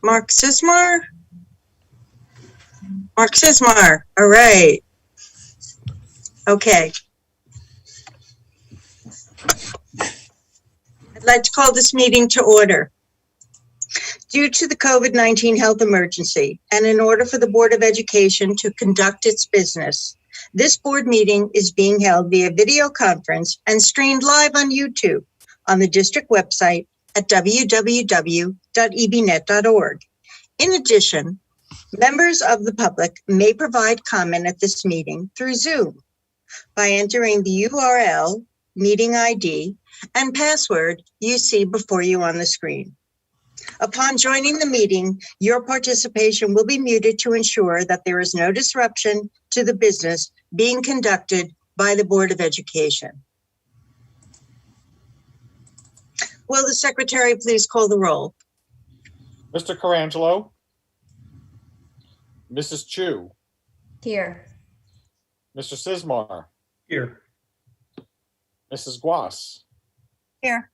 Mark Sismar? Mark Sismar, all right. Okay. I'd like to call this meeting to order. Due to the COVID-19 health emergency, and in order for the Board of Education to conduct its business, this board meeting is being held via video conference and streamed live on YouTube on the district website at www.ebnet.org. In addition, members of the public may provide comment at this meeting through Zoom by entering the URL, meeting ID, and password you see before you on the screen. Upon joining the meeting, your participation will be muted to ensure that there is no disruption to the business being conducted by the Board of Education. Will the secretary please call the roll? Mr. Carangelo? Mrs. Chu? Here. Mr. Sismar? Here. Mrs. Guas? Here.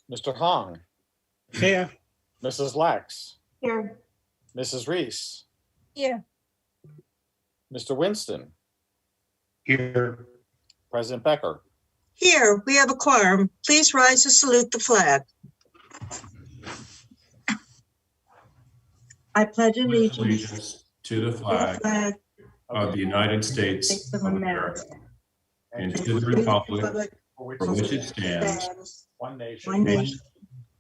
Mr. Hong? Here. Mrs. Lax? Here. Mrs. Reese? Here. Mr. Winston? Here. President Becker? Here, we have a quorum. Please rise to salute the flag. I pledge allegiance to the flag of the United States of America and to the republic for which it stands, One nation. one nation,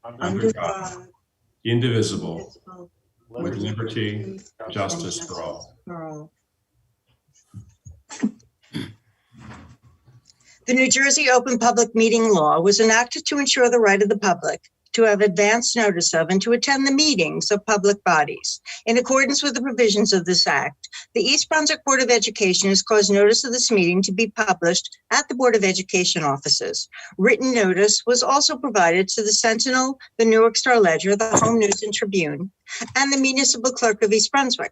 under God, indivisible, with liberty and justice for all. The New Jersey Open Public Meeting Law was enacted to ensure the right of the public to have advance notice of and to attend the meetings of public bodies. In accordance with the provisions of this act, the East Brunswick Board of Education has caused notice of this meeting to be published at the Board of Education offices. Written notice was also provided to the Sentinel, the Newark Star Ledger, the Home News and Tribune, and the Municipal Clerk of East Brunswick.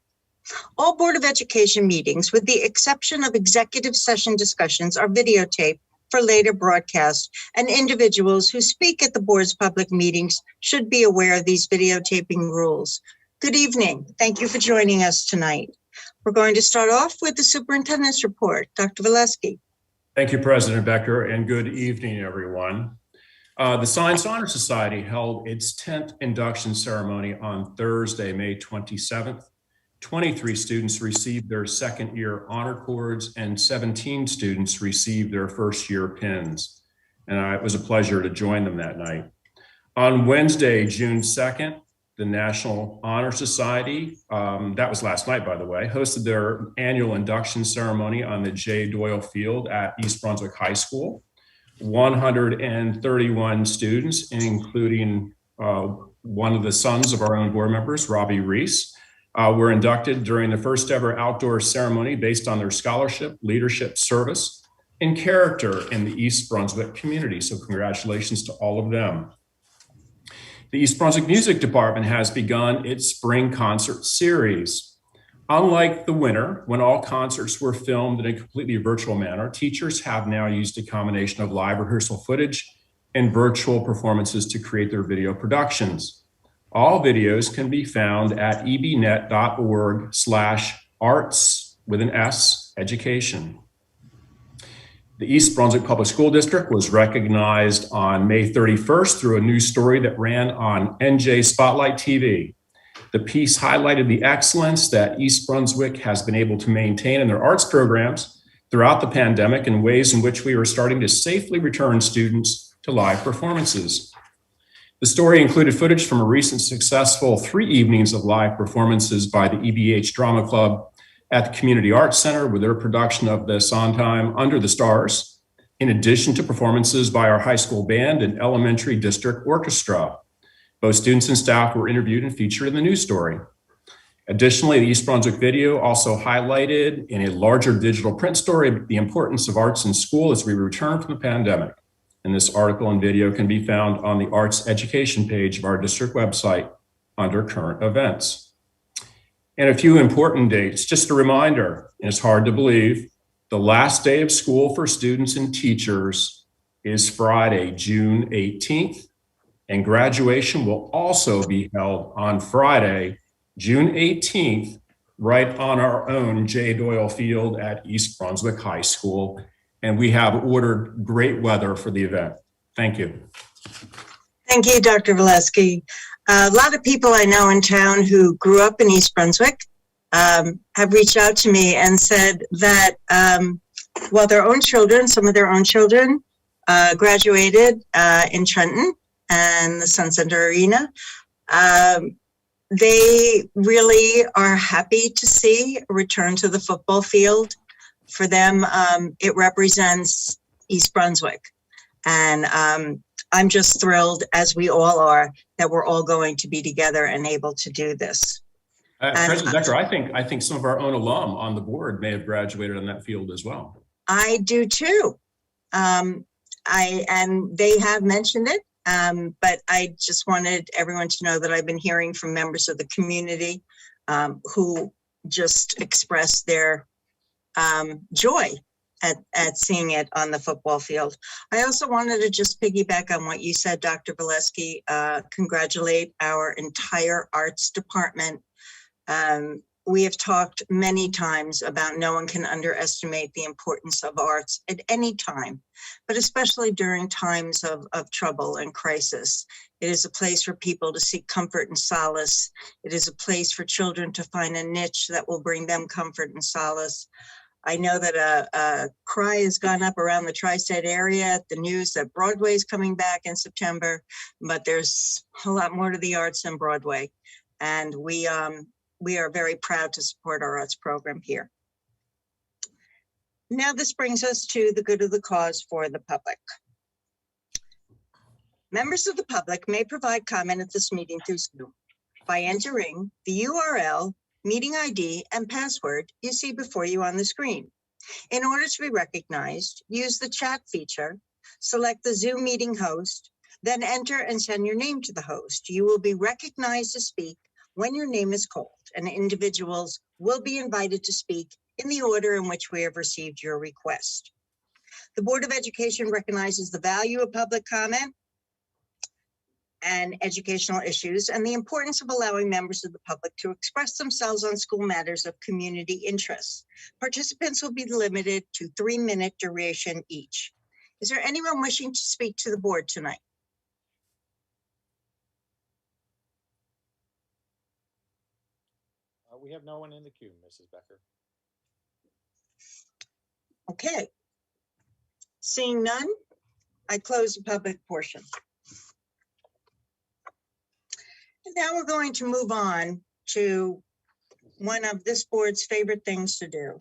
All Board of Education meetings, with the exception of executive session discussions, are videotaped for later broadcast, and individuals who speak at the board's public meetings should be aware of these videotaping rules. Good evening. Thank you for joining us tonight. We're going to start off with the superintendent's report. Dr. Valesky. Thank you, President Becker, and good evening, everyone. The Science Honor Society held its 10th induction ceremony on Thursday, May 27th. 23 students received their second year honor cords and 17 students received their first year pins. And it was a pleasure to join them that night. On Wednesday, June 2nd, the National Honor Society, that was last night, by the way, hosted their annual induction ceremony on the J. Doyle Field at East Brunswick High School. 131 students, including one of the sons of our own board members, Robbie Reese, were inducted during the first ever outdoor ceremony based on their scholarship, leadership, service, and character in the East Brunswick community. So congratulations to all of them. The East Brunswick Music Department has begun its spring concert series. Unlike the winter, when all concerts were filmed in a completely virtual manner, teachers have now used a combination of live rehearsal footage and virtual performances to create their video productions. All videos can be found at ebnet.org/arts with an S, education. The East Brunswick Public School District was recognized on May 31st through a news story that ran on NJ Spotlight TV. The piece highlighted the excellence that East Brunswick has been able to maintain in their arts programs throughout the pandemic and ways in which we are starting to safely return students to live performances. The story included footage from a recent successful 3 evenings of live performances by the EBH Drama Club at the Community Arts Center with their production of the Sondheim Under the Stars, in addition to performances by our high school band and elementary district orchestra. Both students and staff were interviewed and featured in the news story. Additionally, the East Brunswick video also highlighted in a larger digital print story the importance of arts in school as we return from the pandemic. And this article and video can be found on the arts education page of our district website under current events. And a few important dates, just a reminder, and it's hard to believe, the last day of school for students and teachers is Friday, June 18th. And graduation will also be held on Friday, June 18th, right on our own J. Doyle Field at East Brunswick High School. And we have ordered great weather for the event. Thank you. Thank you, Dr. Valesky. A lot of people I know in town who grew up in East Brunswick have reached out to me and said that while their own children, some of their own children graduated in Trenton and the Sun Center Arena, they really are happy to see a return to the football field. For them, it represents East Brunswick. And I'm just thrilled, as we all are, that we're all going to be together and able to do this. President Becker, I think some of our own alum on the board may have graduated on that field as well. I do too. And they have mentioned it, but I just wanted everyone to know that I've been hearing from members of the community who just expressed their joy at seeing it on the football field. I also wanted to just piggyback on what you said, Dr. Valesky, congratulate our entire arts department. We have talked many times about no one can underestimate the importance of arts at any time, but especially during times of trouble and crisis. It is a place for people to seek comfort and solace. It is a place for children to find a niche that will bring them comfort and solace. I know that a cry has gone up around the tri-state area at the news that Broadway is coming back in September, but there's a lot more to the arts than Broadway. And we are very proud to support our arts program here. Now this brings us to the good of the cause for the public. Members of the public may provide comment at this meeting through Zoom by entering the URL, meeting ID, and password you see before you on the screen. In order to be recognized, use the chat feature, select the Zoom meeting host, then enter and send your name to the host. You will be recognized to speak when your name is called, and individuals will be invited to speak in the order in which we have received your request. The Board of Education recognizes the value of public comment and educational issues and the importance of allowing members of the public to express themselves on school matters of community interest. Participants will be limited to 3-minute duration each. Is there anyone wishing to speak to the board tonight? We have no one in the queue, Mrs. Becker. Okay. Seeing none, I close the public portion. And now we're going to move on to one of this board's favorite things to do,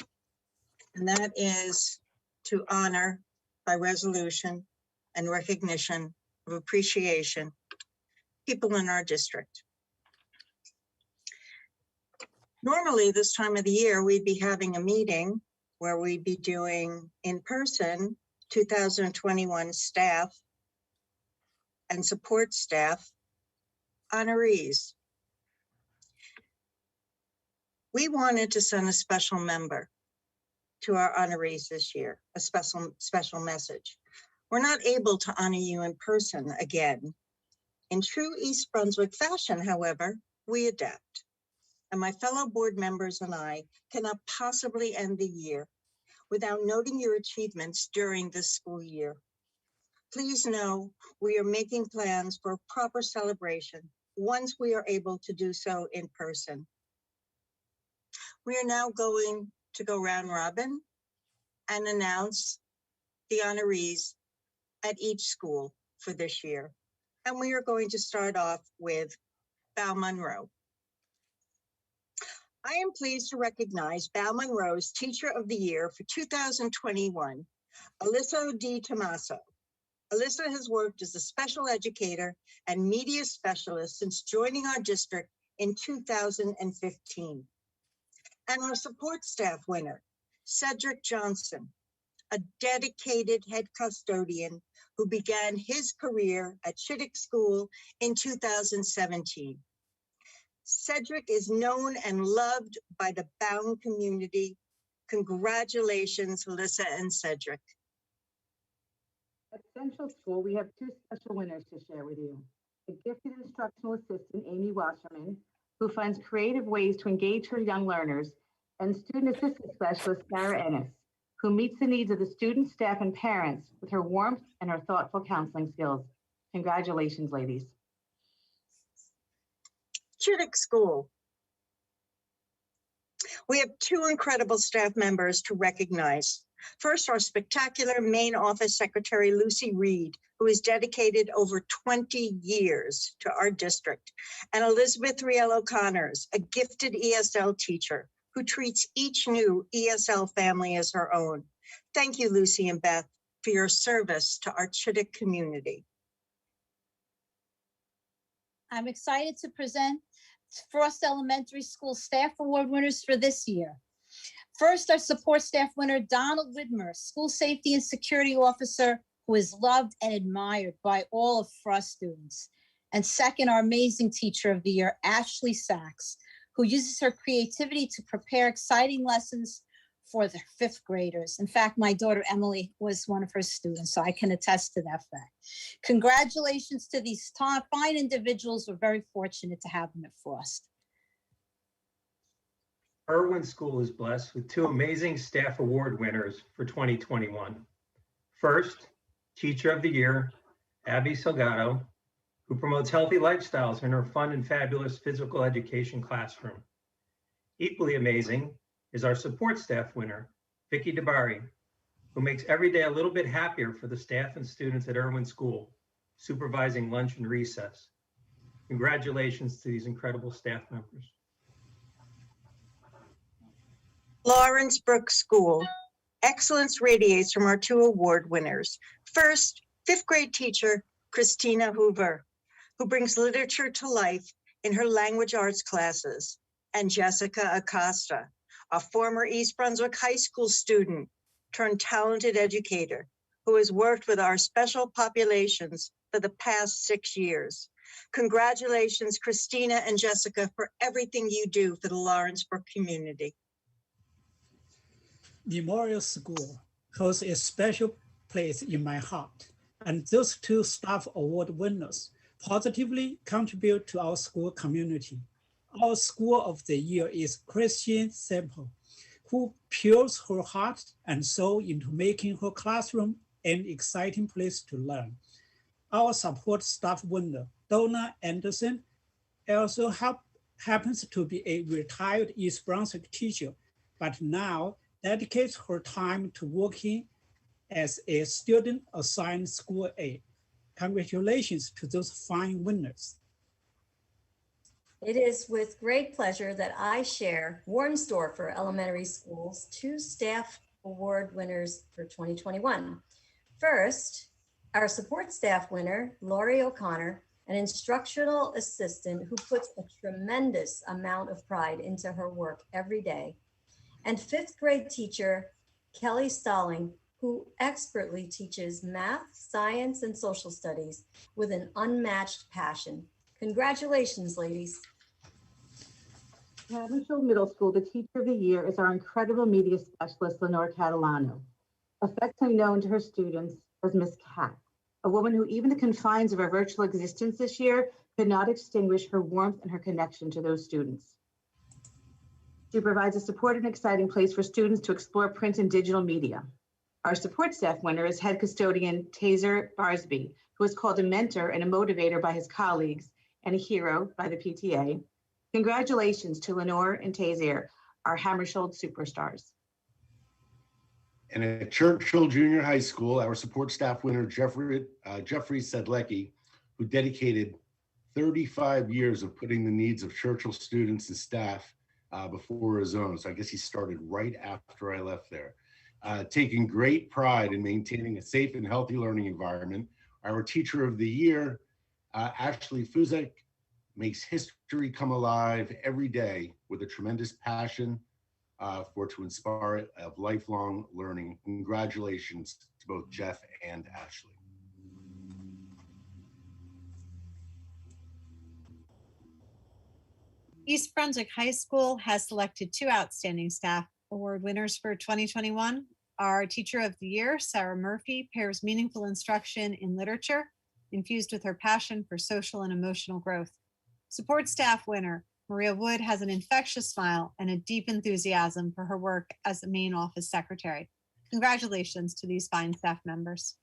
and that is to honor by resolution and recognition of appreciation people in our district. Normally, this time of the year, we'd be having a meeting where we'd be doing in person 2021 staff and support staff honorees. We wanted to send a special member to our honorees this year, a special message. We're not able to honor you in person again. In true East Brunswick fashion, however, we adapt. And my fellow board members and I cannot possibly end the year without noting your achievements during this school year. Please know we are making plans for a proper celebration once we are able to do so in person. We are now going to go round robin and announce the honorees at each school for this year. And we are going to start off with Val Monroe. I am pleased to recognize Val Monroe's Teacher of the Year for 2021, Alyssa D. Tomaso. Alyssa has worked as a special educator and media specialist since joining our district in 2015. And our support staff winner, Cedric Johnson, a dedicated head custodian who began his career at Chittick School in 2017. Cedric is known and loved by the Bound community. Congratulations, Alyssa and Cedric. At Central School, we have two special winners to share with you. a gifted instructional assistant, Amy Wasserman, who finds creative ways to engage her young learners, and student assistant specialist, Sarah Ennis, who meets the needs of the students, staff, and parents with her warmth and her thoughtful counseling skills. Congratulations, ladies. Chittick School. We have two incredible staff members to recognize. First, our spectacular main office secretary, Lucy Reed, who has dedicated over 20 years to our district, and Elizabeth Riel O'Connors, a gifted ESL teacher who treats each new ESL family as her own. Thank you, Lucy and Beth, for your service to our Chittick community. I'm excited to present Frost Elementary School Staff Award winners for this year. First, our support staff winner, Donald Widmer, School Safety and Security Officer, who is loved and admired by all of Frost students. And second, our amazing Teacher of the Year, Ashley Sachs, who uses her creativity to prepare exciting lessons for the fifth graders. In fact, my daughter Emily was one of her students, so I can attest to that fact. Congratulations to these fine individuals. We're very fortunate to have them at Frost. Irwin School is blessed with two amazing staff award winners for 2021. First, Teacher of the Year, Abby Salgado, who promotes healthy lifestyles in her fun and fabulous physical education classroom. Equally amazing is our support staff winner, Vicki DeBari, who makes every day a little bit happier for the staff and students at Irwin School, supervising lunch and recess. Congratulations to these incredible staff members. Lawrence Brook School. Excellence radiates from our two award winners. First, fifth grade teacher, Christina Hoover, who brings literature to life in her language arts classes, and Jessica Acosta, a former East Brunswick High School student turned talented educator who has worked with our special populations for the past 6 years. Congratulations, Christina and Jessica, for everything you do for the Lawrence Brook community. Memorial School holds a special place in my heart, and those two staff award winners positively contribute to our school community. Our School of the Year is Christian Semple, who pours her heart and soul into making her classroom an exciting place to learn. Our support staff winner, Donna Anderson, also happens to be a retired East Brunswick teacher, but now dedicates her time to working as a student assigned school aide. Congratulations to those fine winners. It is with great pleasure that I share Warnsdorfer Elementary School's two staff award winners for 2021. First, our support staff winner, Lori O'Connor, an instructional assistant who puts a tremendous amount of pride into her work every day. And fifth grade teacher, Kelly Stalling, who expertly teaches math, science, and social studies with an unmatched passion. Congratulations, ladies. At Haverhill Middle School, the Teacher of the Year is our incredible media specialist, Lenore Catalano, affectionately known to her students as Miss Cat, a woman who, even in the confines of our virtual existence this year, could not extinguish her warmth and her connection to those students. She provides a supportive and exciting place for students to explore print and digital media. Our support staff winner is head custodian Taser Barsby, who is called a mentor and a motivator by his colleagues and a hero by the PTA. Congratulations to Lenore and Taser, our Hammersholt superstars. And at Churchill Junior High School, our support staff winner, Jeffrey Sedlecki, who dedicated 35 years of putting the needs of Churchill students and staff before his own. So I guess he started right after I left there. Taking great pride in maintaining a safe and healthy learning environment. Our Teacher of the Year, Ashley Fuzek, makes history come alive every day with a tremendous passion to inspire of lifelong learning. Congratulations to both Jeff and Ashley. East Brunswick High School has selected two outstanding staff award winners for 2021. Our Teacher of the Year, Sarah Murphy, pairs meaningful instruction in literature, infused with her passion for social and emotional growth. Support staff winner, Maria Wood has an infectious smile and a deep enthusiasm for her work as the main office secretary. Congratulations to these fine staff members.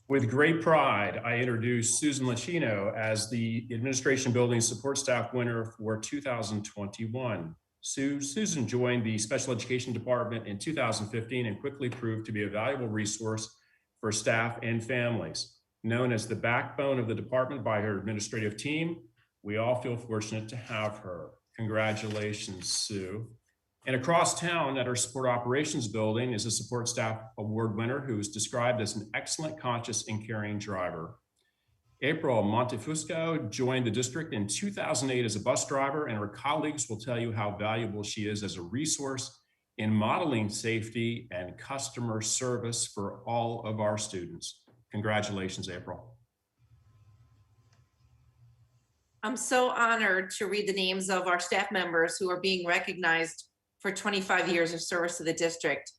With great pride, I introduce Susan Lachino as the Administration Building Support Staff winner for 2021. Susan joined the Special Education Department in 2015 and quickly proved to be a valuable resource for staff and families. Known as the backbone of the department by her administrative team, we all feel fortunate to have her. Congratulations, Sue. And across town at our Support Operations Building is a Support Staff Award winner who is described as an excellent, conscious, and caring driver. April Montefusco joined the district in 2008 as a bus driver, and her colleagues will tell you how valuable she is as a resource in modeling safety and customer service for all of our students. Congratulations, April. I'm so honored to read the names of our staff members who are being recognized for 25 years of service to the district.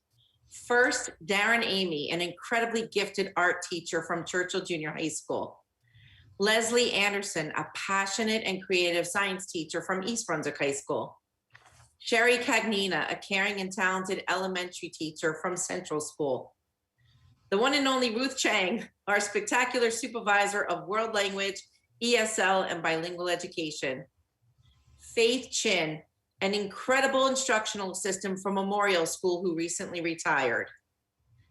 First, Darren Amy, an incredibly gifted art teacher from Churchill Junior High School. Leslie Anderson, a passionate and creative science teacher from East Brunswick High School. Sherry Cagnina, a caring and talented elementary teacher from Central School. The one and only Ruth Chang, our spectacular supervisor of world language, ESL, and bilingual education. Faith Chin, an incredible instructional assistant from Memorial School who recently retired.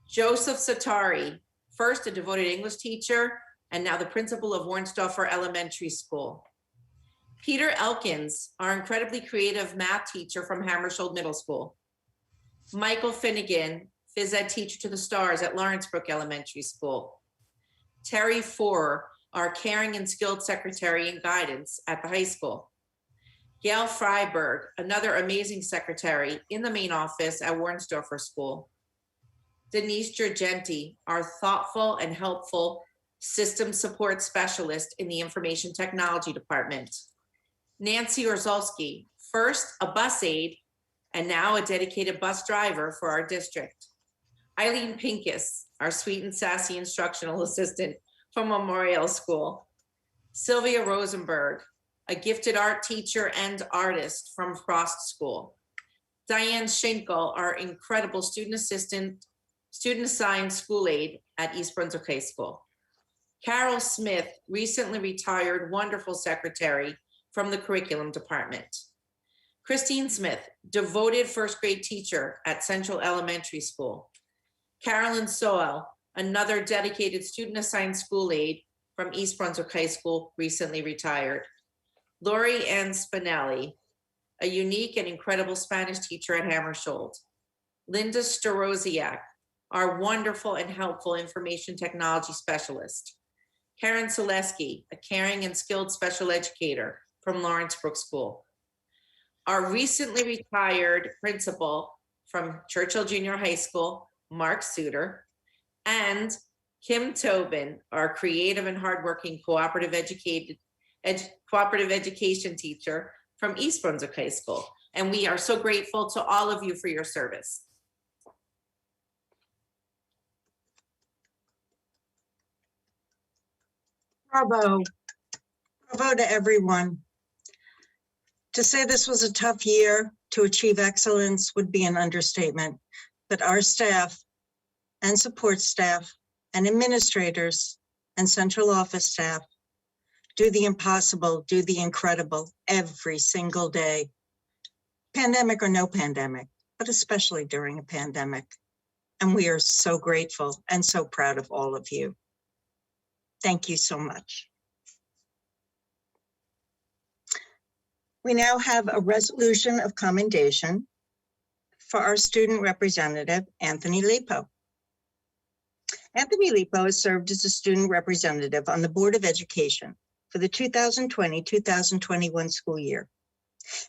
Joseph Satari, first a devoted English teacher, and now the principal of Warnsdorfer Elementary School. Peter Elkins, our incredibly creative math teacher from Hammersholt Middle School. Michael Finnegan, phys ed teacher to the stars at Lawrencebrook Elementary School. Terry Forer, our caring and skilled secretary and guidance at the high school. Gail Freiberg, another amazing secretary in the main office at Warnsdorfer School. Denise Gergenti, our thoughtful and helpful system support specialist in the information technology department. Nancy Orzolski, first a bus aide and now a dedicated bus driver for our district. Eileen Pincus, our sweet and sassy instructional assistant from Memorial School. Sylvia Rosenberg, a gifted art teacher and artist from Frost School. Diane Schinkel, our incredible student assistant, student assigned school aide at East Brunswick High School. Carol Smith, recently retired, wonderful secretary from the curriculum department. Christine Smith, devoted first grade teacher at Central Elementary School. Carolyn Soel, another dedicated student assigned school aide from East Brunswick High School, recently retired. Lori Ann Spinelli, a unique and incredible Spanish teacher at Hammersholt. Linda Starosiak, our wonderful and helpful information technology specialist. Karen Selesky, a caring and skilled special educator from Lawrencebrook School. Our recently retired principal from Churchill Junior High School, Mark Suter, and Kim Tobin, our creative and hardworking cooperative education teacher from East Brunswick High School. And we are so grateful to all of you for your service. Bravo. Bravo to everyone. To say this was a tough year to achieve excellence would be an understatement, but our staff and support staff and administrators and central office staff do the impossible, do the incredible every single day. Pandemic or no pandemic, but especially during a pandemic. And we are so grateful and so proud of all of you. Thank you so much. We now have a resolution of commendation for our student representative, Anthony Lipo. Anthony Lipo has served as a student representative on the Board of Education for the 2020-2021 school year.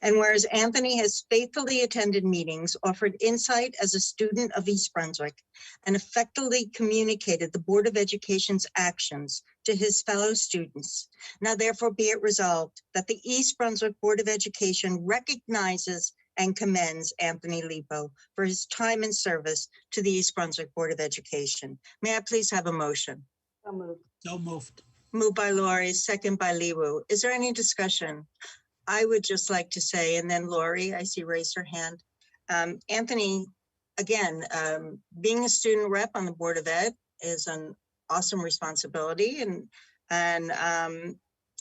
And whereas Anthony has faithfully attended meetings, offered insight as a student of East Brunswick, and effectively communicated the Board of Education's actions to his fellow students, now therefore be it resolved that the East Brunswick Board of Education recognizes and commends Anthony Lipo for his time and service to the East Brunswick Board of Education. May I please have a motion? So moved. So moved. Moved by Lori, second by Liwu. Is there any discussion? I would just like to say, and then Lori, I see raise her hand. Anthony, again, being a student rep on the Board of Ed is an awesome responsibility and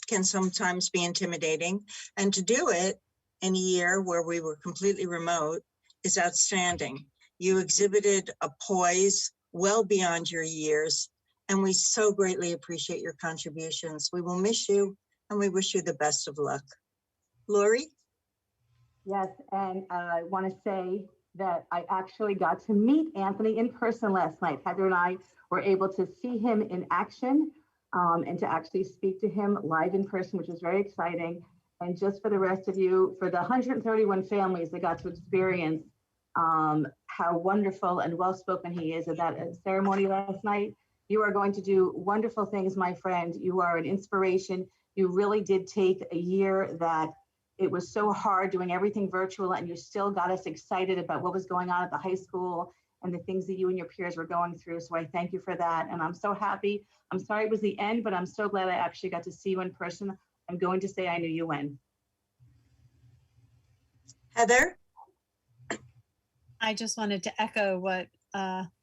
can sometimes be intimidating. And to do it in a year where we were completely remote is outstanding. You exhibited a poise well beyond your years, and we so greatly appreciate your contributions. We will miss you, and we wish you the best of luck. Lori? Yes, and I want to say that I actually got to meet Anthony in person last night. Heather and I were able to see him in action and to actually speak to him live in person, which was very exciting. And just for the rest of you, for the 131 families that got to experience how wonderful and well-spoken he is at that ceremony last night, you are going to do wonderful things, my friend. You are an inspiration. You really did take a year that it was so hard doing everything virtual, and you still got us excited about what was going on at the high school and the things that you and your peers were going through. So I thank you for that. And I'm so happy. I'm sorry it was the end, but I'm so glad I actually got to see you in person. I'm going to say I knew you when. Heather? I just wanted to echo what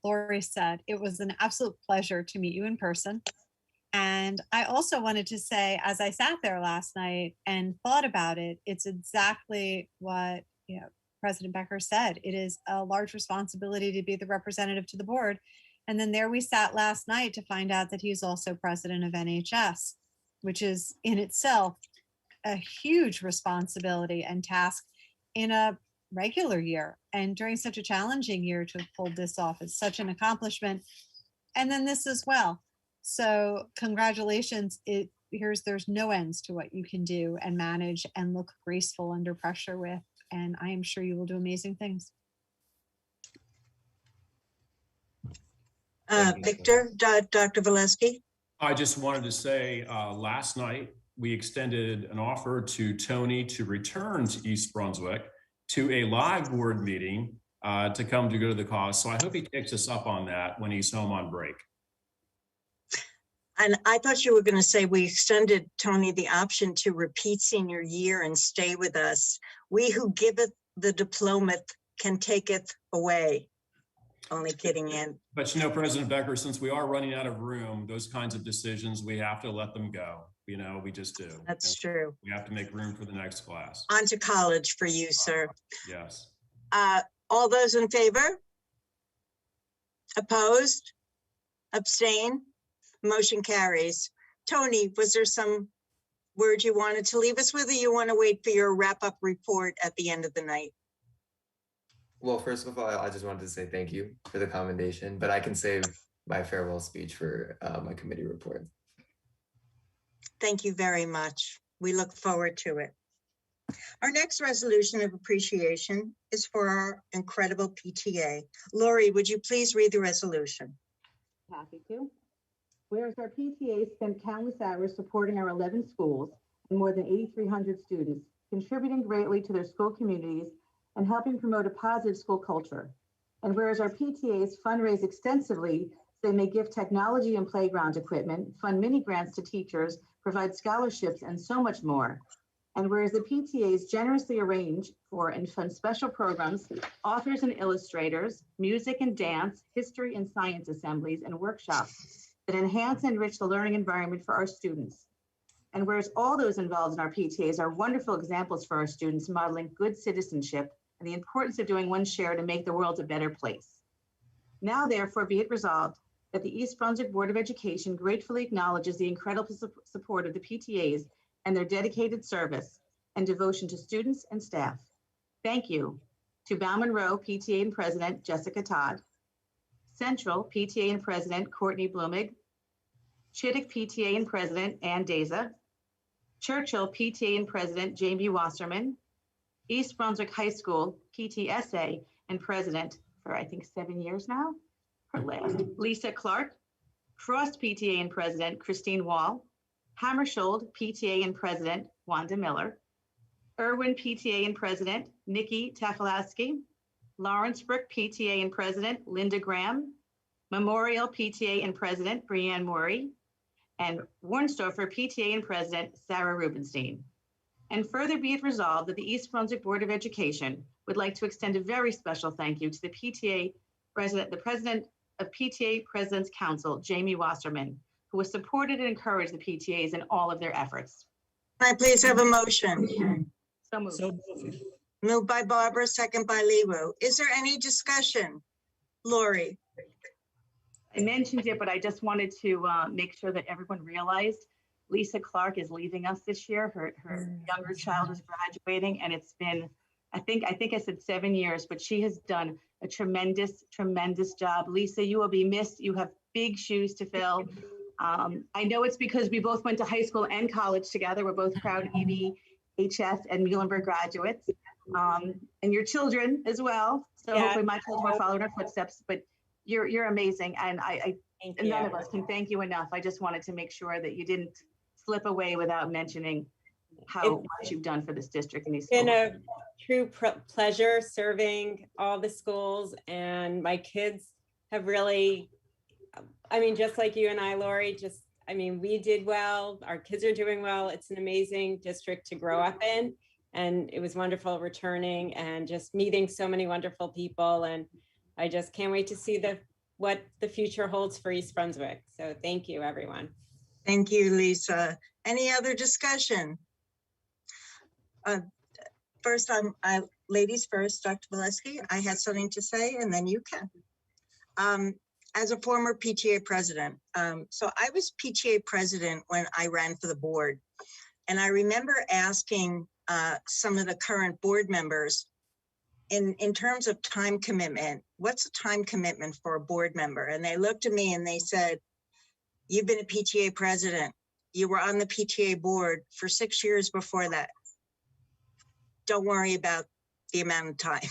Lori said. It was an absolute pleasure to meet you in person. And I also wanted to say, as I sat there last night and thought about it, it's exactly what President Becker said. It is a large responsibility to be the representative to the board. And then there we sat last night to find out that he's also president of NHS, which is in itself a huge responsibility and task in a regular year. And during such a challenging year to have pulled this off is such an accomplishment. And then this as well. So congratulations. There's no ends to what you can do and manage and look graceful under pressure with. And I am sure you will do amazing things. Victor, Dr. Valesky? I just wanted to say last night we extended an offer to Tony to return to East Brunswick to a live board meeting to come to go to the cause. So I hope he takes us up on that when he's home on break. And I thought you were going to say we extended Tony the option to repeat senior year and stay with us. We who giveth the diploma can taketh away. Only kidding, Ann. But President Becker, since we are running out of room, those kinds of decisions, we have to let them go. We just do. That's true. We have to make room for the next class. On to college for you, sir. Yes. All those in favor? Opposed? Abstain? Motion carries. Tony, was there some word you wanted to leave us with, or you want to wait for your wrap-up report at the end of the night? Well, first of all, I just wanted to say thank you for the commendation, but I can save my farewell speech for my committee report. Thank you very much. We look forward to it. Our next resolution of appreciation is for our incredible PTA. Lori, would you please read the resolution? Happy to. Whereas our PTA spent countless hours supporting our 11 schools and more than 8,300 students, contributing greatly to their school communities and helping promote a positive school culture. And whereas our PTAs fundraise extensively, so they may give technology and playground equipment, fund mini grants to teachers, provide scholarships, and so much more. And whereas the PTAs generously arrange for and fund special programs, authors and illustrators, music and dance, history and science assemblies, and workshops that enhance and enrich the learning environment for our students. And whereas all those involved in our PTAs are wonderful examples for our students, modeling good citizenship and the importance of doing one's share to make the world a better place. Now, therefore, be it resolved that the East Brunswick Board of Education gratefully acknowledges the incredible support of the PTAs and their dedicated service and devotion to students and staff. Thank you to Bauman Rowe PTA and President Jessica Todd, Central PTA and President Courtney Blumig, Chittick PTA and President Ann Deza, Churchill PTA and President Jamie Wasserman, East Brunswick High School PTSA and President for I think 7 years now, her last, Lisa Clark, Frost PTA and President Christine Wall, Hammersholt PTA and President Wanda Miller, Irwin PTA and President, Nikki Tafalaski. Lawrence Brook PTA and President, Linda Graham. Memorial PTA and President, Brianne Morey. And Warnsdorfer PTA and President, Sarah Rubenstein. And further be it resolved that the East Brunswick Board of Education would like to extend a very special thank you to the PTA President, the President of PTA President's Council, Jamie Wasserman, who has supported and encouraged the PTAs in all of their efforts. Can I please have a motion? So moved. So moved. Moved by Barbara, second by Leroy. Is there any discussion? Lori? I mentioned it, but I just wanted to make sure that everyone realized Lisa Clark is leaving us this year. Her younger child is graduating, and it's been, I think I said 7 years, but she has done a tremendous, tremendous job. Lisa, you will be missed. You have big shoes to fill. I know it's because we both went to high school and college together. We're both proud EV, HF, and Muhlenberg graduates, and your children as well. So hopefully my children will follow in our footsteps, but you're amazing. And and none of us can thank you enough. I just wanted to make sure that you didn't slip away without mentioning how much you've done for this district and these schools. It's been a true pleasure serving all the schools, and my kids have really, I mean, just like you and I, Lori, we did well. Our kids are doing well. It's an amazing district to grow up in. And it was wonderful returning and just meeting so many wonderful people. And I just can't wait to see what the future holds for East Brunswick. So thank you, everyone. Thank you, Lisa. Any other discussion? First, ladies first, Dr. Valesky, I had something to say, and then you can. As a former PTA president, so I was PTA president when I ran for the board. And I remember asking some of the current board members, in terms of time commitment, what's the time commitment for a board member? And they looked at me and they said, you've been a PTA president. You were on the PTA board for 6 years before that. Don't worry about the amount of time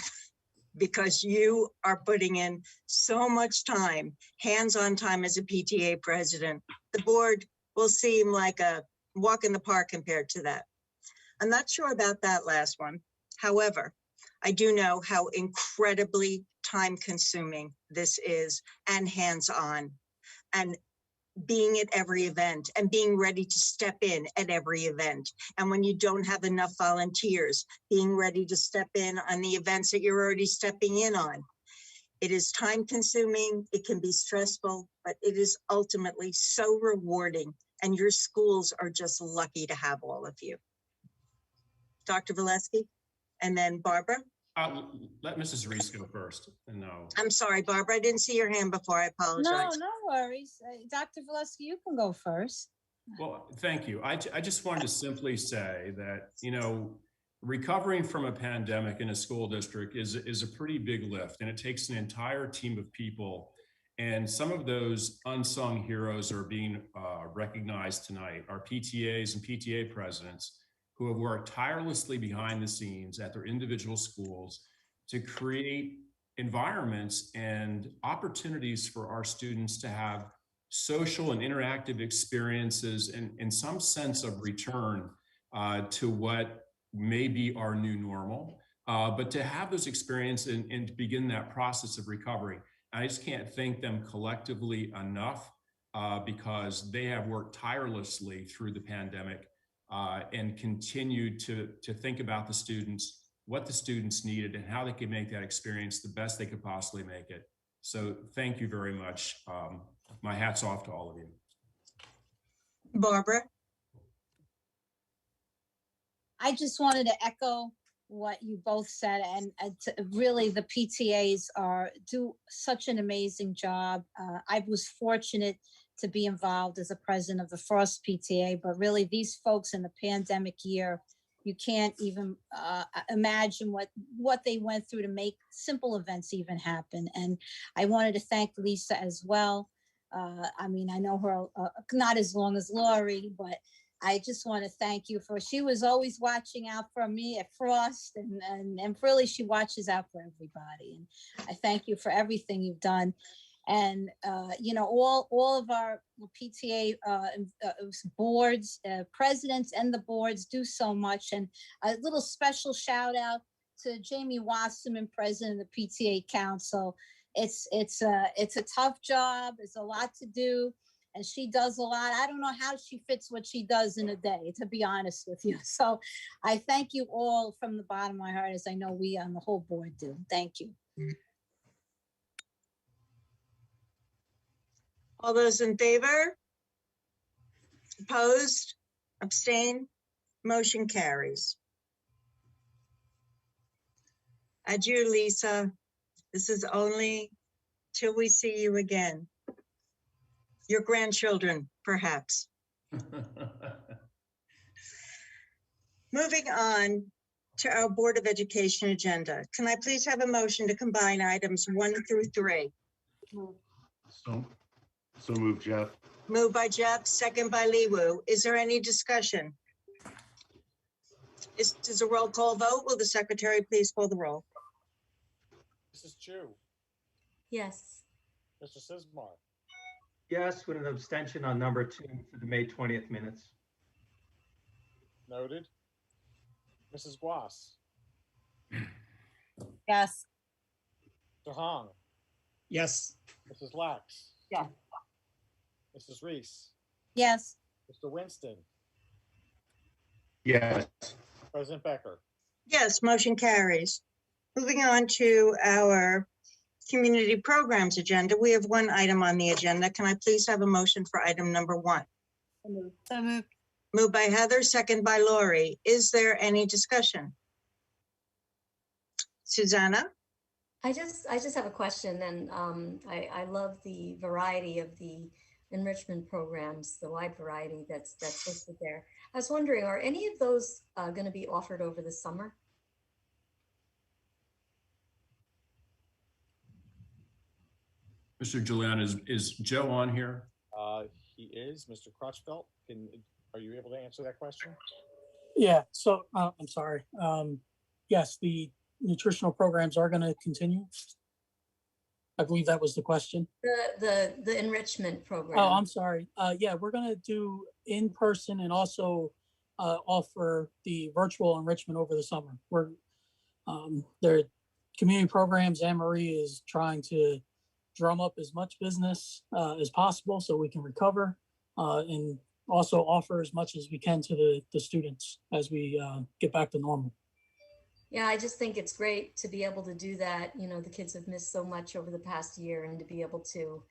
because you are putting in so much time, hands-on time as a PTA president. The board will seem like a walk in the park compared to that. I'm not sure about that last one. However, I do know how incredibly time-consuming this is and hands-on, and being at every event and being ready to step in at every event. And when you don't have enough volunteers, being ready to step in on the events that you're already stepping in on. It is time-consuming, it can be stressful, but it is ultimately so rewarding. And your schools are just lucky to have all of you. Dr. Valesky, and then Barbara. Let Mrs. Reese go first. No. I'm sorry, Barbara, I didn't see your hand before. I apologize. No worries. Dr. Valesky, you can go first. Well, thank you. I just wanted to simply say that, recovering from a pandemic in a school district is a pretty big lift, and it takes an entire team of people. And some of those unsung heroes are being recognized tonight, our PTAs and PTA presidents, who have worked tirelessly behind the scenes at their individual schools to create environments and opportunities for our students to have social and interactive experiences and some sense of return to what may be our new normal, but to have those experiences and to begin that process of recovery. I just can't thank them collectively enough because they have worked tirelessly through the pandemic and continued to think about the students, what the students needed, and how they could make that experience the best they could possibly make it. So thank you very much. My hat's off to all of you. Barbara. I just wanted to echo what you both said, and really the PTAs do such an amazing job. I was fortunate to be involved as a president of the Frost PTA, but really these folks in the pandemic year, you can't even imagine what they went through to make simple events even happen. And I wanted to thank Lisa as well. I know her not as long as Lori, but I just want to thank you she was always watching out for me at Frost, and really she watches out for everybody. And I thank you for everything you've done. And, all of our PTA boards, presidents and the boards do so much. And a little special shout out to Jamie Wasserman, president of the PTA Council. It's a tough job. There's a lot to do. And she does a lot. I don't know how she fits what she does in a day, to be honest with you. So I thank you all from the bottom of my heart, as I know we on the whole board do. Thank you. All those in favor? Opposed? Abstain? Motion carries. Adieu, Lisa. This is only till we see you again. Your grandchildren, perhaps. Moving on to our Board of Education agenda. Can I please have a motion to combine items 1 through 3? So moved, Jeff. Moved by Jeff, second by Liwu. Is there any discussion? This is a roll call vote. Will the secretary please call the roll? Mrs. Chu, Yes. Mr. Sismar, Yes, with an abstention on number 2 for the May 20th minutes. noted. Mrs. Guas, Yes. Mr. Hong, Yes. Mrs. Lax. Yes. Mrs. Reese, Yes. Mr. Winston, Yes. President Becker. Yes, motion carries. Moving on to our community programs agenda. We have one item on the agenda. Can I please have a motion for item number 1? So moved. Moved by Heather, second by Lori. Is there any discussion? Susanna? I just have a question, and I love the variety of the enrichment programs, the wide variety that's listed there. I was wondering, are any of those going to be offered over the summer? Mr. Julian, is Joe on here? He is. Mr. Crutchfeld, are you able to answer that question? Yeah, so I'm sorry. Yes, the nutritional programs are going to continue. I believe that was the question. The enrichment program. Oh, I'm sorry. Yeah, we're going to do in person and also offer the virtual enrichment over the summer. Their community programs, Anne Marie is trying to drum up as much business as possible so we can recover and also offer as much as we can to the students as we get back to normal. Yeah, I just think it's great to be able to do that. You know, the kids have missed so much over the past year, and to be able to,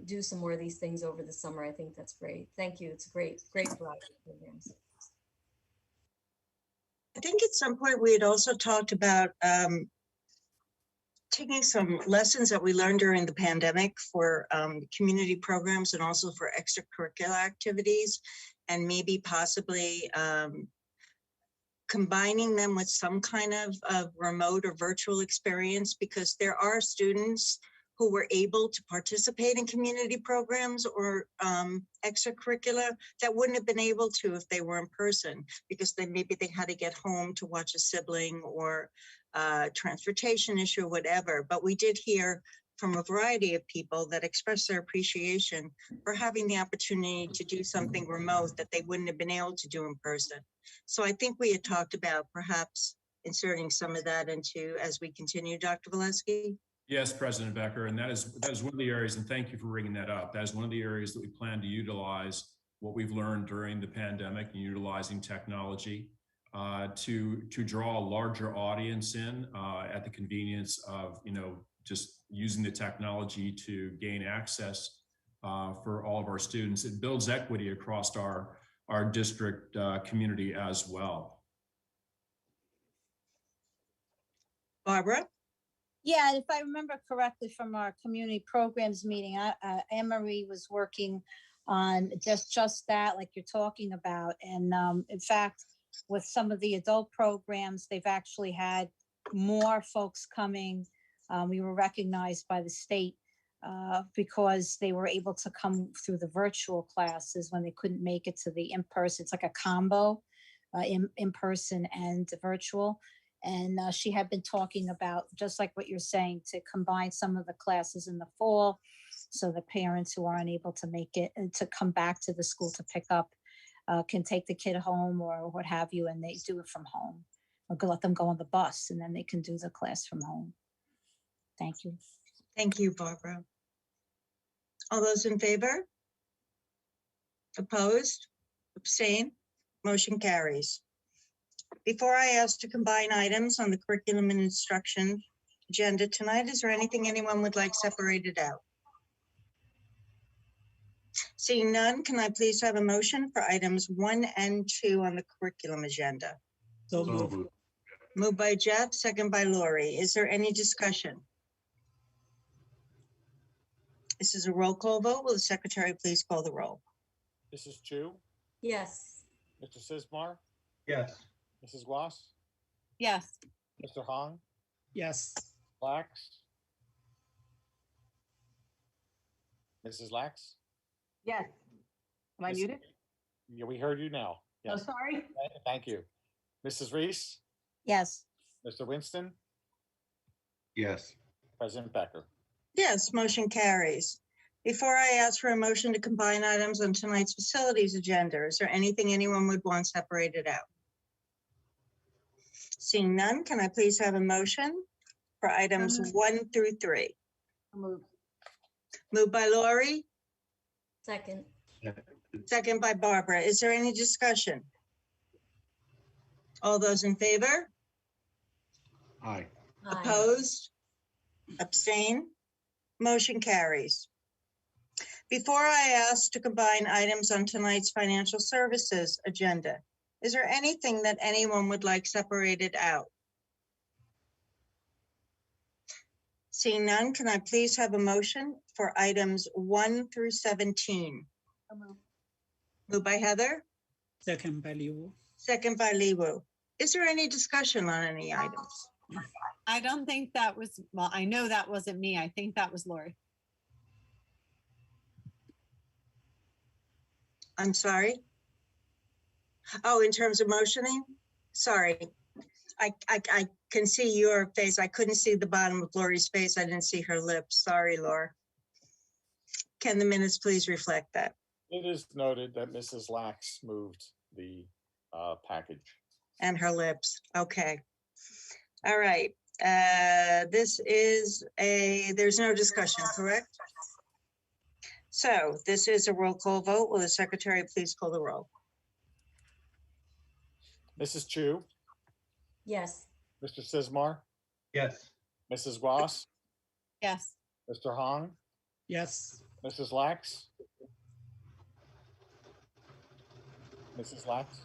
do some more of these things over the summer. I think that's great. Thank you. It's a great variety of programs. I think at some point we had also talked about taking some lessons that we learned during the pandemic for community programs and also for extracurricular activities, and maybe possibly combining them with some kind of remote or virtual experience, because there are students who were able to participate in community programs or extracurricular that wouldn't have been able to if they were in person, because maybe they had to get home to watch a sibling or transportation issue or whatever. But we did hear from a variety of people that expressed their appreciation for having the opportunity to do something remote that they wouldn't have been able to do in person. So I think we had talked about perhaps inserting some of that into as we continue, Dr. Valesky. Yes, President Becker, and that is one of the areas, and thank you for bringing that up. That is one of the areas that we plan to utilize what we've learned during the pandemic and utilizing technology to draw a larger audience in at the convenience of, just using the technology to gain access for all of our students. It builds equity across our district community as well. Barbara? Yeah, if I remember correctly from our community programs meeting, Anne Marie was working on just that, like you're talking about. And in fact, with some of the adult programs, they've actually had more folks coming. We were recognized by the state because they were able to come through the virtual classes when they couldn't make it to the in-person. It's like a combo, in-person and virtual. And she had been talking about, just like what you're saying, to combine some of the classes in the fall, so the parents who are unable to make it and to come back to the school to pick up can take the kid home or what have you, and they do it from home. Or let them go on the bus and then they can do the class from home. Thank you. Thank you, Barbara. All those in favor? Opposed? Abstain? Motion carries. Before I ask to combine items on the curriculum and instruction agenda tonight, is there anything anyone would like separated out? Seeing none, can I please have a motion for items 1 and 2 on the curriculum agenda? So So moved. moved. Moved by Jeff, second by Lori. Is there any discussion? This is a roll call vote. Will the secretary please call the roll? Mrs. Chu, Yes. Mr. Sismar, Yes. Mrs. Goss, Yes. Mr. Hong, Yes. Lax, Mrs. Lax. Yes. Am I Miss- muted? Yeah, we heard you now. Oh, Yes, sorry. thank you. Mrs. Reese, Yes. Mr. Winston, Yes. President Becker. Yes, motion carries. Before I ask for a motion to combine items on tonight's facilities agenda, is there anything anyone would want separated out? Seeing none, can I please have a motion for items 1 through 3? Moved. Moved by Lori, Second. second by Barbara. Is there any discussion? All those in favor? Aye. Aye. Opposed? Abstain? Motion carries. Before I ask to combine items on tonight's financial services agenda, is there anything that anyone would like separated out? Seeing none, can I please have a motion for items 1 through 17? Moved by Heather, Second by Liu. second by Liwu. Is there any discussion on any items? I don't think that was, well, I know that wasn't me. I think that was Lori. I'm sorry? Oh, in terms of motioning? Sorry. I can see your face. I couldn't see the bottom of Lori's face. I didn't see her lips. Sorry, Laura. Can the minutes please reflect that? It is noted that Mrs. Lax moved the package. And her lips. Okay. All right. This is there's no discussion, correct? So this is a roll call vote. Will the secretary please call the roll? Mrs. Chu, Yes. Mr. Sismar, Yes. Mrs. Goss, Yes. Mr. Hong, Yes. Mrs. Lax. Mrs. Lax.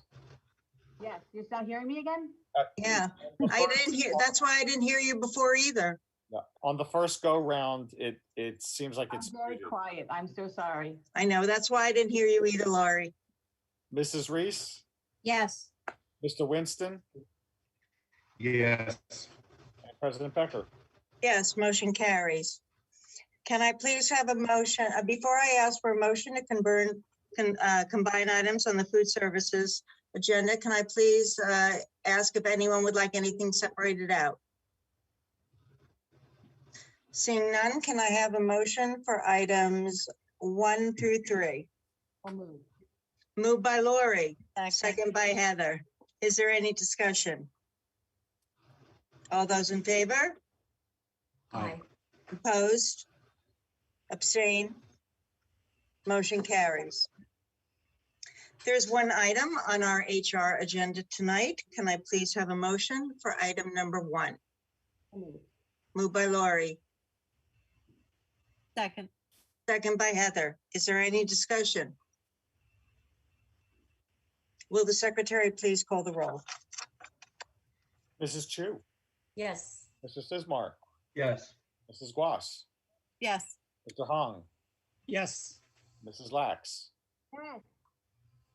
Yes. You're not hearing me again? Yeah, I didn't hear, that's why I didn't hear you before either. Yeah, on the first go round, it seems like I'm it's very muted. quiet. I'm so sorry. I know, that's why I didn't hear you either, Laurie. Mrs. Reese, Yes. Mr. Winston, Yes. and President Becker. Yes, motion carries. Can I please have a motion, before I ask for a motion to combine items on the food services agenda, can I please ask if anyone would like anything separated out? Seeing none, can I have a motion for items 1 through 3? I'll move. Moved by Lori, Second. second by Heather. Is there any discussion? All those in favor? Aye. Opposed? Abstain? Motion carries. There's one item on our HR agenda tonight. Can I please have a motion for item number 1? Moved by Lori, Second. second by Heather. Is there any discussion? Will the secretary please call the roll? Mrs. Chu, Yes. Mr. Sismar, Yes. Mrs. Goss, Yes. Mr. Hong, Yes. Mrs. Lax, Yes.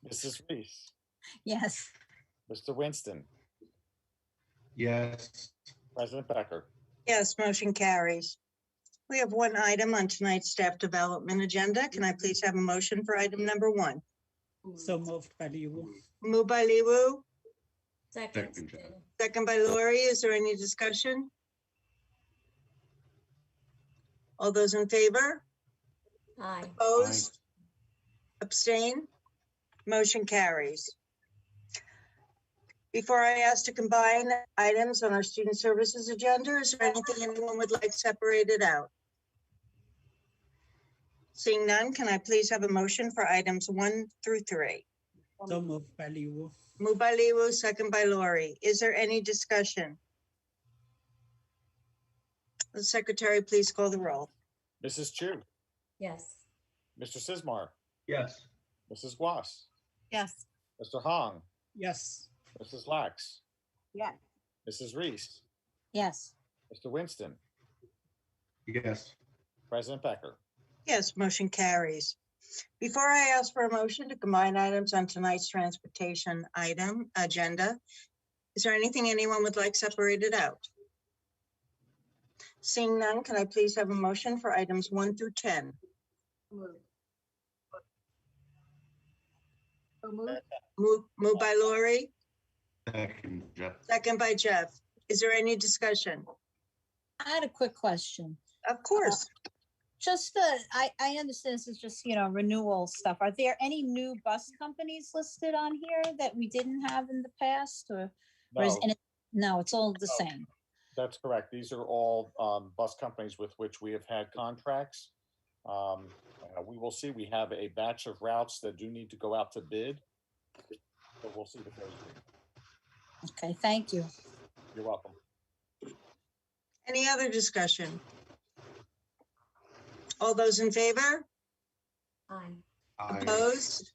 Mrs. Reese, Yes. Mr. Winston, Yes. President Becker. Yes, motion carries. We have one item on tonight's staff development agenda. Can I please have a motion for item number 1? So moved by Liu. Moved by Liwu, Second. Second, Jeff. Second by Lori. Is there any discussion? All those in favor? Aye. Opposed? Abstain? Motion carries. Before I ask to combine items on our student services agenda, is there anything anyone would like separated out? Seeing none, can I please have a motion for items 1 through 3? So moved by Liu. Moved by Liwu, second by Lori. Is there any discussion? The secretary, please call the roll. Mrs. Chu, Yes. Mr. Sismar, Yes. Mrs. Guas, Yes. Mr. Hong, Yes. Mrs. Lax, Yes. Mrs. Reese, Yes. Mr. Winston, Yes. President Becker. Yes, motion carries. Before I ask for a motion to combine items on tonight's transportation item agenda, is there anything anyone would like separated out? Seeing none, can I please have a motion for items 1 through 10? Moved by Lori, Second, Jeff. second by Jeff. Is there any discussion? I had a quick question. Of course. Just, I understand this is just, renewal stuff. Are there any new bus companies listed on here that we didn't have in the past or is, No, no, it's all the No. same? that's correct. These are all bus companies with which we have had contracts. We will see. We have a batch of routes that do need to go out to bid. But we'll see what those do. Okay, thank you. You're welcome. Any other discussion? All those in favor? Aye. Aye. Opposed?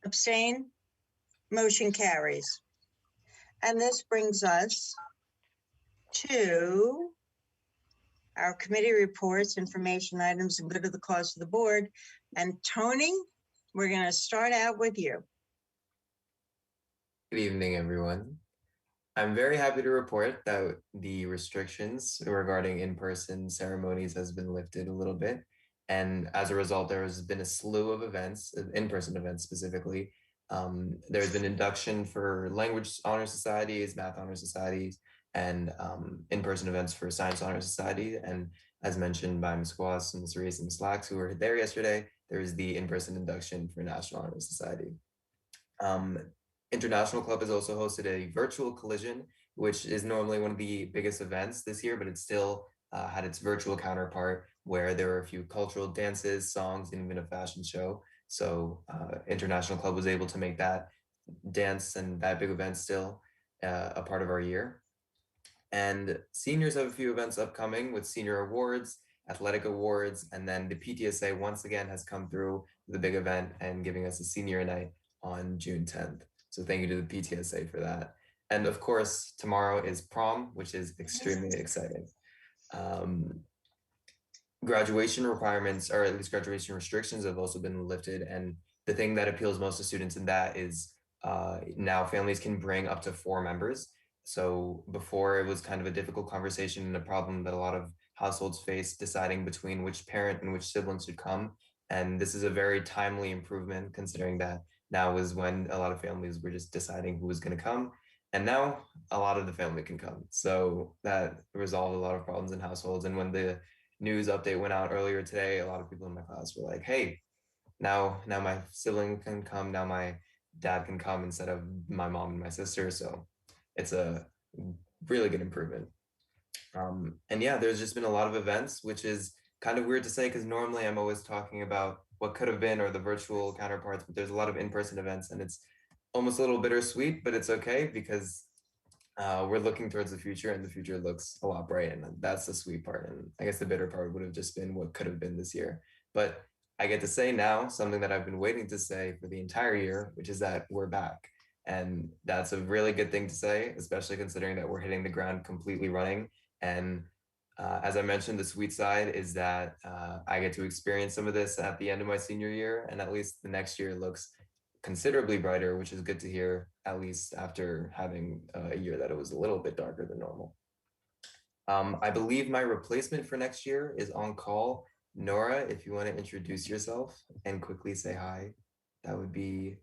Abstain? Motion carries. And this brings us to our committee reports, information items, and good of the cause of the board. And Tony, we're going to start out with you. Good evening, everyone. I'm very happy to report that the restrictions regarding in-person ceremonies has been lifted a little bit. And as a result, there has been a slew of events, in-person events specifically. There's been induction for language honor societies, math honor societies, and in-person events for science honor society. And as mentioned by Ms. Guas and Ms. Reese and Ms. Lax, who were there yesterday, there is the in-person induction for National Honor Society. International Club has also hosted a virtual collision, which is normally one of the biggest events this year, but it still had its virtual counterpart where there were a few cultural dances, songs, and even a fashion show. So International Club was able to make that dance and that big event still a part of our year. And seniors have a few events upcoming with senior awards, athletic awards, and then the PTSA once again has come through the big event and giving us a senior night on June 10th. So thank you to the PTSA for that. And of course, tomorrow is prom, which is extremely exciting. Graduation requirements, or at least graduation restrictions, have also been lifted. And the thing that appeals most to students in that is now families can bring up to 4 members. So before, it was kind of a difficult conversation and a problem that a lot of households face deciding between which parent and which sibling should come. And this is a very timely improvement, considering that now is when a lot of families were just deciding who was going to come. And now a lot of the family can come. So that resolved a lot of problems in households. And when the news update went out earlier today, a lot of people in my class were like, hey, now my sibling can come, now my dad can come instead of my mom and my sister. So it's a really good improvement. And yeah, there's just been a lot of events, which is kind of weird to say because normally I'm always talking about what could have been or the virtual counterparts, but there's a lot of in-person events and it's almost a little bittersweet, but it's okay because we're looking towards the future and the future looks a lot bright, and that's the sweet part. And I guess the bitter part would have just been what could have been this year. But I get to say now something that I've been waiting to say for the entire year, which is that we're back. And that's a really good thing to say, especially considering that we're hitting the ground completely running. And as I mentioned, the sweet side is that I get to experience some of this at the end of my senior year, and at least the next year looks considerably brighter, which is good to hear, at least after having a year that it was a little bit darker than normal. I believe my replacement for next year is on call. Nora, if you want to introduce yourself and quickly say hi, that would be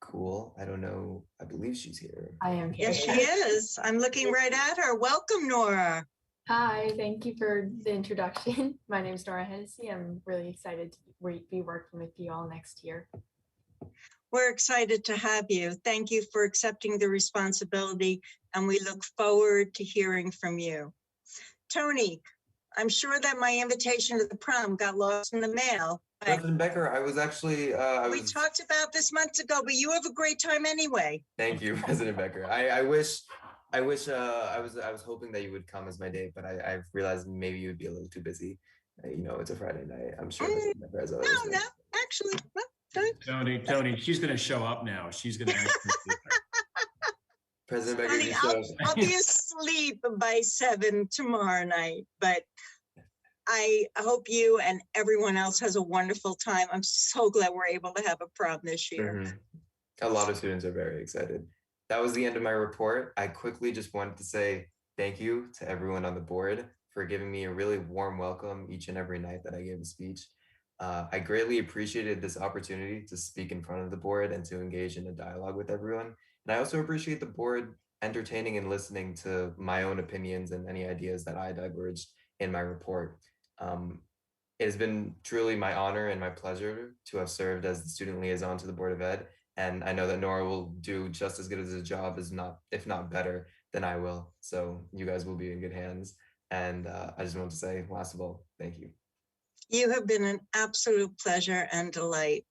Cool. I don't know. I believe she's here. I am here. Yes, she is. I'm looking right at her. Welcome, Nora. Hi, thank you for the introduction. My name is Nora Hennessy. I'm really excited to be working with you all next year. We're excited to have you. Thank you for accepting the responsibility, and we look forward to hearing from you. Tony, I'm sure that my invitation to the prom got lost in the mail. But President Becker, I was actually, we talked about this months ago, but you have a great time anyway. Thank you, President Becker. I wish I was hoping that you would come as my date, but I've realized maybe you would be a little too busy. You know, it's a Friday night. I'm sure President Becker has others. No, actually, no. Tony, she's going to show up now. She's going to. President Becker, Honey, I'll be asleep by 7 tomorrow night, but I hope you and everyone else has a wonderful time. I'm so glad we're able to have a prom this year. Mhm. A lot of students are very excited. That was the end of my report. I quickly just wanted to say thank you to everyone on the board for giving me a really warm welcome each and every night that I gave a speech. I greatly appreciated this opportunity to speak in front of the board and to engage in a dialogue with everyone. And I also appreciate the board entertaining and listening to my own opinions and any ideas that I diverged in my report. It has been truly my honor and my pleasure to have served as the student liaison to the Board of Ed. And I know that Nora will do just as good as a job, if not better than I will. So you guys will be in good hands. And I just want to say, last of all, thank you. You have been an absolute pleasure and delight.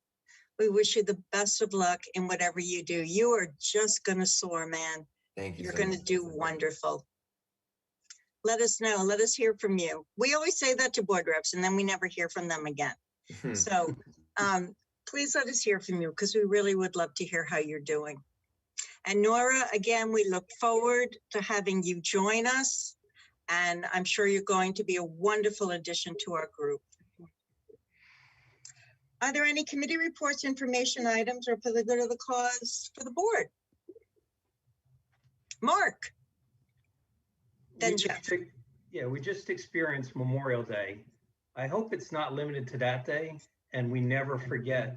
We wish you the best of luck in whatever you do. You are just going to soar, man. Thank you. You're going to do wonderful. Let us know. Let us hear from you. We always say that to board reps, and then we never hear from them again. So please let us hear from you, because we really would love to hear how you're doing. And Nora, again, we look forward to having you join us. And I'm sure you're going to be a wonderful addition to our group. Are there any committee reports, information items, or for the good of the cause for the board? Mark. Then Jeff. We just experienced Memorial Day. I hope it's not limited to that day, and we never forget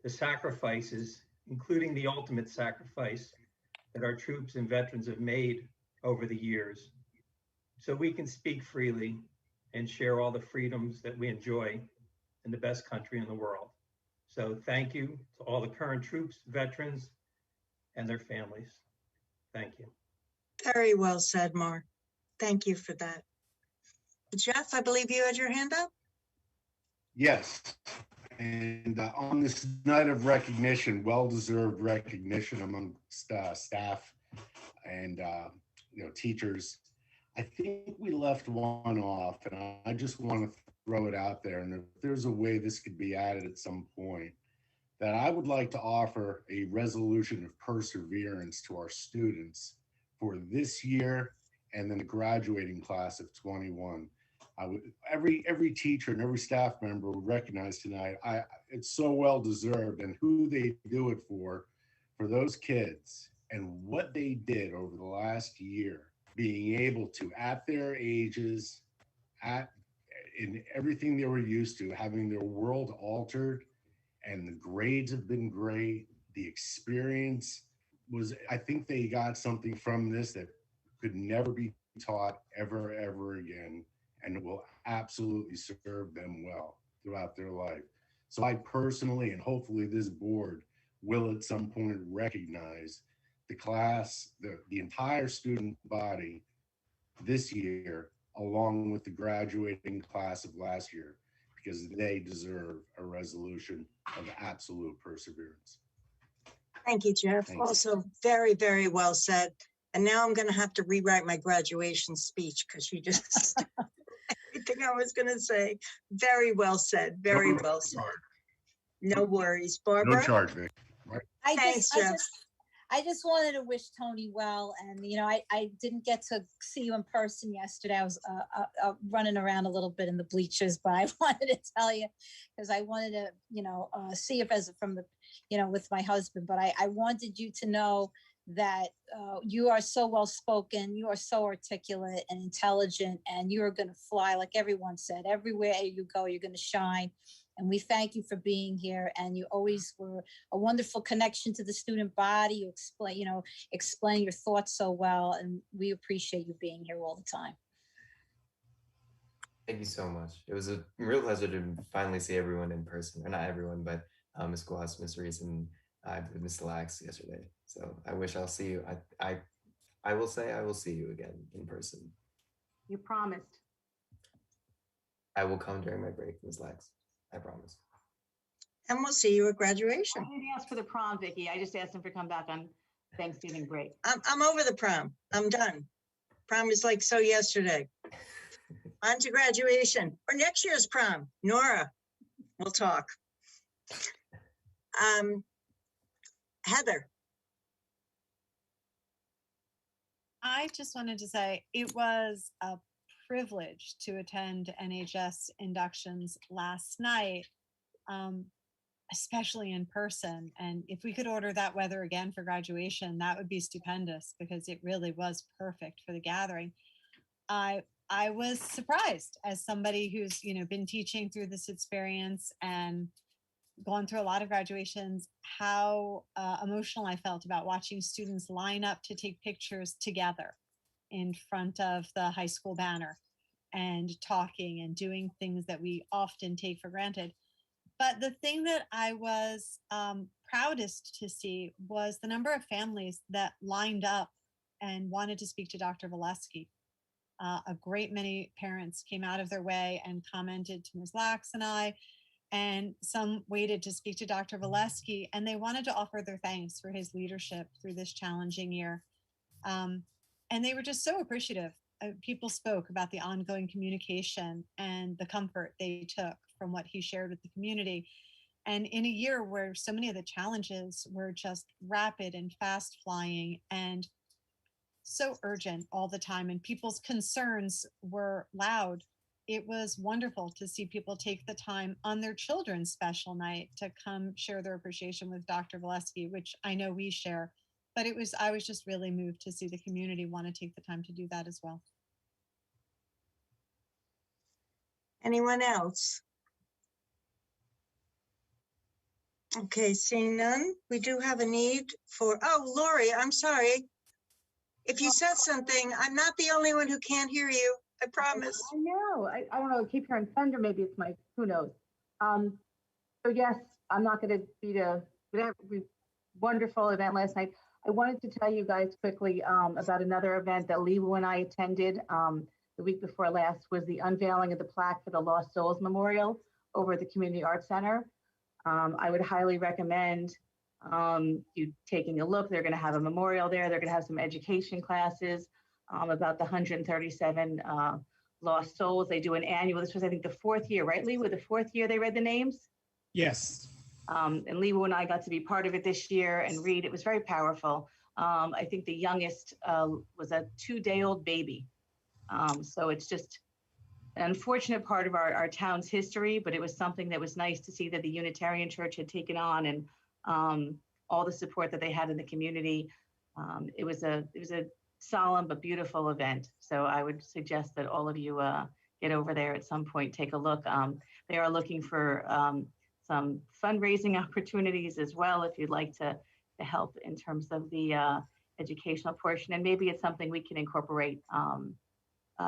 the sacrifices, including the ultimate sacrifice that our troops and veterans have made over the years, so we can speak freely and share all the freedoms that we enjoy in the best country in the world. So thank you to all the current troops, veterans, and their families. Thank you. Very well said, Mark. Thank you for that. Jeff, I believe you had your hand up? Yes. And on this night of recognition, well-deserved recognition among staff and teachers, I think we left one off, and I just want to throw it out there. And if there's a way this could be added at some point, that I would like to offer a resolution of perseverance to our students for this year and then the graduating class of 21. Every teacher and every staff member will recognize tonight, it's so well deserved, and who they do it for those kids and what they did over the last year, being able to, at their ages, in everything they were used to, having their world altered, and the grades have been great. The experience was, I think they got something from this that could never be taught ever again, and it will absolutely serve them well throughout their life. So I personally, and hopefully this board, will at some point recognize the class, the entire student body this year, along with the graduating class of last year, because they deserve a resolution of absolute perseverance. Thank you, Jeff. Thank you. Also, very, very well said. And now I'm going to have to rewrite my graduation speech because you just everything I was going to say. Very well said. Very well said. No worries, Barbara. No charge, Vic. Thanks, Jeff. I just wanted to wish Tony well, and I didn't get to see you in person yesterday. I was running around a little bit in the bleachers, but I wanted to tell you because I wanted to see if as from the with my husband. But I wanted you to know that you are so well spoken, you are so articulate and intelligent, and you are going to fly, like everyone said. Everywhere you go, you're going to shine. And we thank you for being here. And you always were a wonderful connection to the student body. You explain your thoughts so well. And we appreciate you being here all the time. Thank you so much. It was a real pleasure to finally see everyone in person, or not everyone, but Ms. Glass, Ms. Reese, and Mr. Lax yesterday. So I wish I'll see you. I will say I will see you again in person. You promised. I will come during my break, Ms. Lax. I promise. And we'll see you at graduation. I didn't ask for the prom, Vicki. I just asked him to come back on Thanksgiving break. I'm over the prom. I'm done. Prom is like so yesterday. On to graduation or next year's prom. Nora, we'll talk. Heather. I just wanted to say it was a privilege to attend NHS inductions last night, especially in person. And if we could order that weather again for graduation, that would be stupendous because it really was perfect for the gathering. I was surprised as somebody who's, been teaching through this experience and gone through a lot of graduations, how emotional I felt about watching students line up to take pictures together in front of the high school banner and talking and doing things that we often take for granted. But the thing that I was proudest to see was the number of families that lined up and wanted to speak to Dr. Valesky. A great many parents came out of their way and commented to Ms. Lax and I, and some waited to speak to Dr. Valesky, and they wanted to offer their thanks for his leadership through this challenging year. And they were just so appreciative. People spoke about the ongoing communication and the comfort they took from what he shared with the community. And in a year where so many of the challenges were just rapid and fast flying and so urgent all the time, and people's concerns were loud, it was wonderful to see people take the time on their children's special night to come share their appreciation with Dr. Valesky, which I know we share. But I was just really moved to see the community want to take the time to do that as well. Anyone else? Okay, seeing none, we do have a need for, Lori, I'm sorry. If you said something, I'm not the only one who can't hear you. I promise. I know. I don't know. I keep hearing thunder. Maybe it's my, who knows? So yes, I'm not going to beat a wonderful event last night. I wanted to tell you guys quickly about another event that Lewa and I attended the week before last, was the unveiling of the plaque for the Lost Souls Memorial over at the Community Arts Center. I would highly recommend you taking a look. They're going to have a memorial there. They're going to have some education classes about the 137 lost souls. They do an annual, this was, I think, the fourth year, right, Lewa? The fourth year they read the names? Yes. And Lewa and I got to be part of it this year and read. It was very powerful. I think the youngest was a 2-day-old baby. So it's just an unfortunate part of our town's history, but it was something that was nice to see that the Unitarian Church had taken on, and all the support that they had in the community. It was a solemn but beautiful event. So I would suggest that all of you get over there at some point, take a look. They are looking for some fundraising opportunities as well, if you'd like to help in terms of the educational portion. And maybe it's something we can incorporate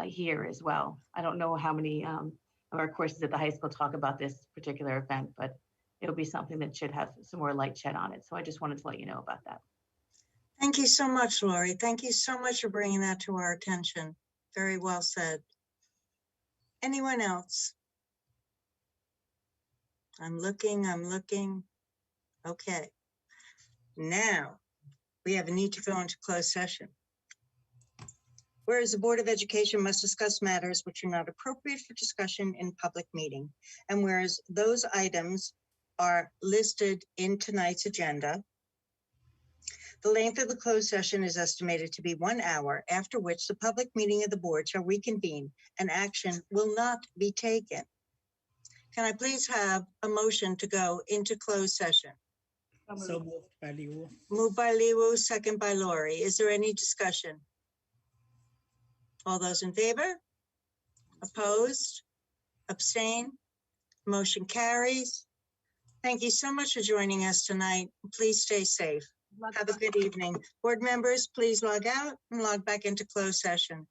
here as well. I don't know how many of our courses at the high school talk about this particular event, but it'll be something that should have some more light shed on it. So I just wanted to let you know about that. Thank you so much, Lori. Thank you so much for bringing that to our attention. Very well said. Anyone else? I'm looking. Okay. Now, we have a need to go into closed session. Whereas the Board of Education must discuss matters which are not appropriate for discussion in public meeting, and whereas those items are listed in tonight's agenda, the length of the closed session is estimated to be 1 hour, after which the public meeting of the board shall reconvene and action will not be taken. Can I please have a motion to go into closed session? So moved by Liu. Moved by Liu, second by Lori. Is there any discussion? All those in favor? Opposed? Abstain? Motion carries. Thank you so much for joining us tonight. Please stay safe. Have a good evening. Board members, please log out and log back into closed session.